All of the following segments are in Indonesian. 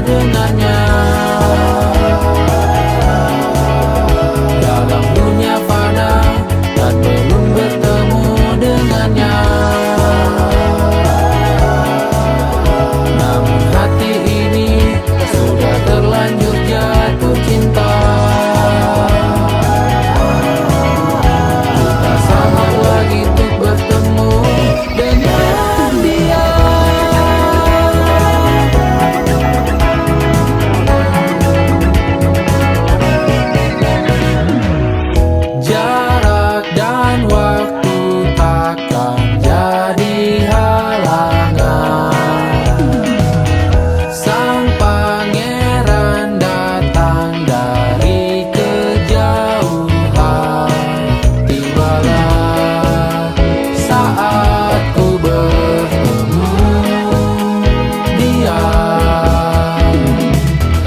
dengannya. Dalam dunia fana dan belum bertemu dengannya. Namun hati ini sudah terlanjur jatuh cinta. Kita sangat lagi untuk bertemu dengan dia. Jarak dan waktu takkan jadi halangan. Sang pangeran datang dari kejauhan. Tibalah saat ku bertemu dia.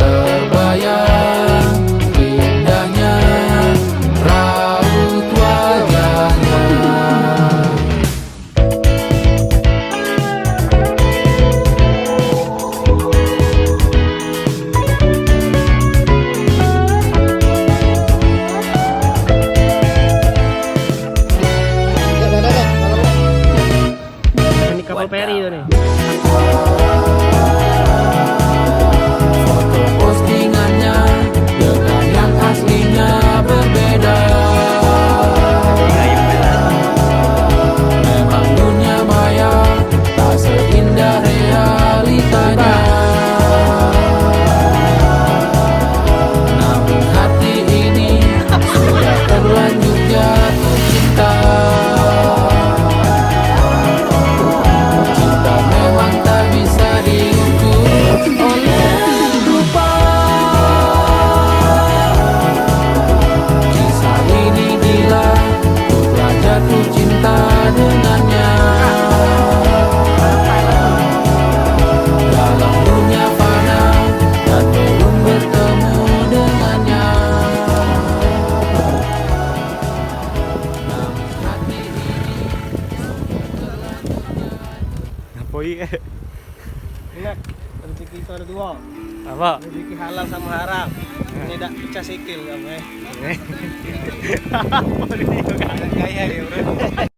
Terbayang indahnya raut wajahnya. Ini kapal peri itu nih. Foto postingannya dengan yang aslinya berbeda. Memang dunia maya tak seindah realitanya. Namun hati ini sudah terlanjur jatuh cinta. Cinta memang tak bisa diukur oleh rupa. Kisah ini gila, ku telah jatuh cinta dengannya. Dalam dunia fana dan belum bertemu dengannya. Namun hati ini sudah terlanjur jatuh. Apa iya? Ingat, rezeki itu ada dua. Apa? Rezeki halal sama haram. Ini tak pecah sikil kamu. Apa ini? Gaya ya bro.